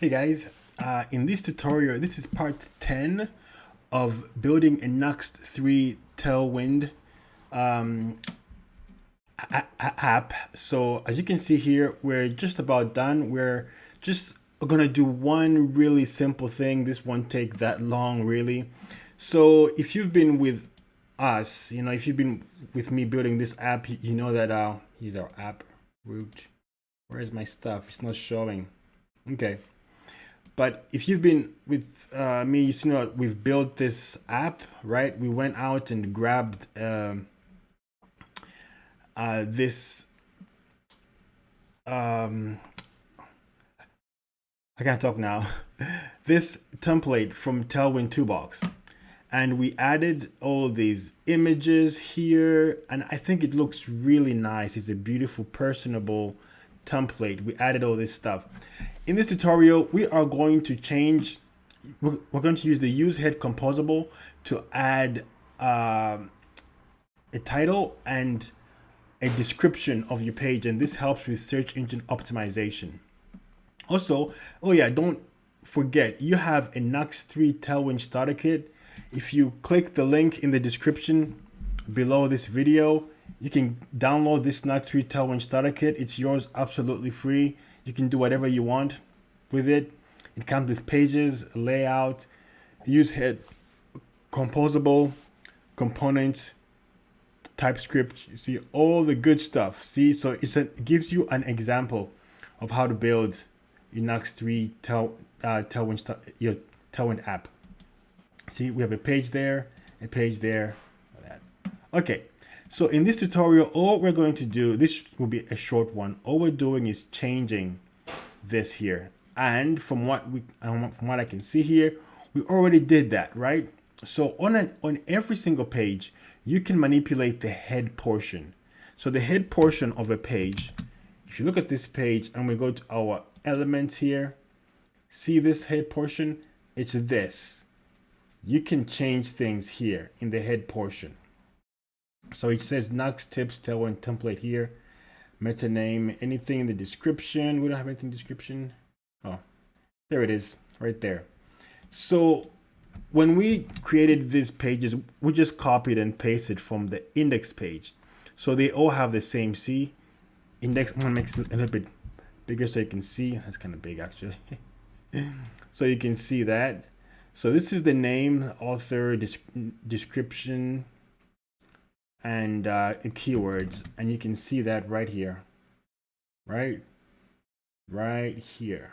Hey guys, in this tutorial, this is part 10 of building a Nuxt 3 Tailwind app. So as you can see here, we're just about done. We're just gonna do one really simple thing. This won't take that long really. So if you've been with us, if you've been with me building this app, you know that here's our app root. Where is my stuff? It's not showing. Okay. But if you've been with me, you see that we've built this app, right? We went out and grabbed this. I can't talk now. This template from Tailwind Toolbox, and we added all these images here, and I think it looks really nice. It's a beautiful, personable template. We added all this stuff. In this tutorial, we are going to change, we're going to use the UseHead Composable to add a title and a description of your page, and this helps with search engine optimization. Also, oh yeah, don't forget, you have a Nuxt 3 Tailwind starter kit. If you click the link in the description below this video, you can download this Nuxt 3 Tailwind starter kit. It's yours absolutely free. You can do whatever you want with it. It comes with pages, layout, UseHead Composable, components, TypeScript. You see all the good stuff. See, so it gives you an example of how to build your Nuxt 3 Tailwind app. See, we have a page there, a page there. Okay. So in this tutorial, all we're going to do, this will be a short one. All we're doing is changing this here. And from what I can see here, we already did that, right? So on every single page, you can manipulate the head portion. So the head portion of a page, if you look at this page and we go to our elements here, see this head portion? It's this. You can change things here in the head portion. So it says Nuxt tips Tailwind template here, meta name, anything in the description. We don't have anything in the description. Oh, there it is right there. So when we created these pages, we just copied and pasted from the index page. So they all have the same C index. I'm gonna make it a little bit bigger so you can see. That's kind of big actually. So you can see that. So this is the name, author, description, and keywords, and you can see that right here, right here.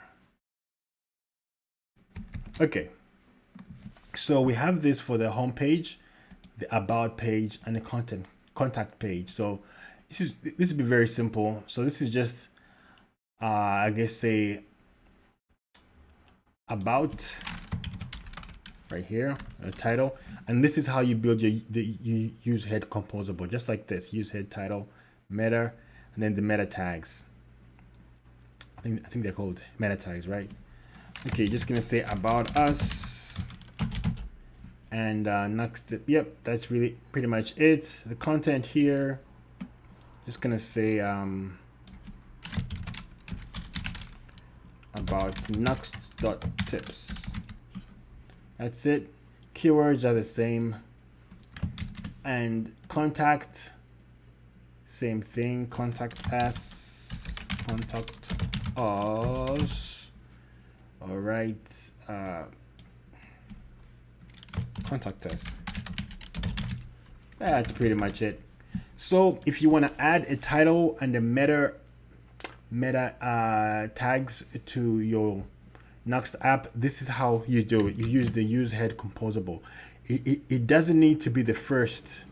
Okay, so we have this for the home page, the about page, and the contact page. So this will be very simple. So this is just I guess say about right here, a title, and this is how you build your UseHead Composable, just like this: UseHead title, meta, and then the meta tags. I think they're called meta tags, right? Okay, just gonna say about us, and next, yep, that's really pretty much it. The content here, just gonna say about Nuxt.tips. That's it. Keywords are the same. And contact, same thing. Contact us. Contact us. All right. Contact us. That's pretty much it. So if you want to add a title and a meta tags to your Nuxt app, this is how you do it. You use the UseHead Composable. It doesn't need to be the first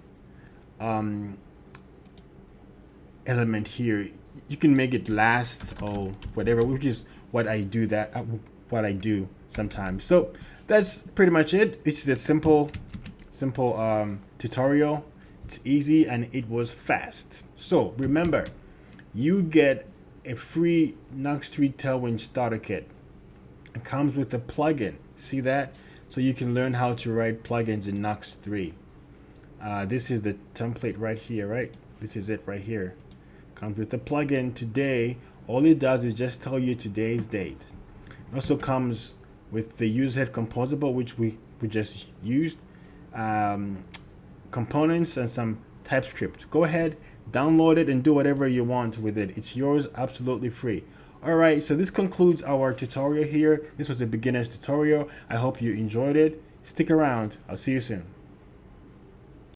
element here. You can make it last or whatever, which is what I do sometimes. So that's pretty much it. This is a simple tutorial. It's easy and it was fast. So remember, you get a free Nuxt 3 Tailwind starter kit. It comes with a plugin. See that? So you can learn how to write plugins in Nuxt 3. This is the template right here, right? This is it right here. Comes with the plugin today. All it does is just tell you today's date. It also comes with the UseHead Composable, which we just used, components, and some TypeScript. Go ahead, download it, and do whatever you want with it. It's yours, absolutely free. All right, so this concludes our tutorial here. This was a beginner's tutorial. I hope you enjoyed it. Stick around. I'll see you soon.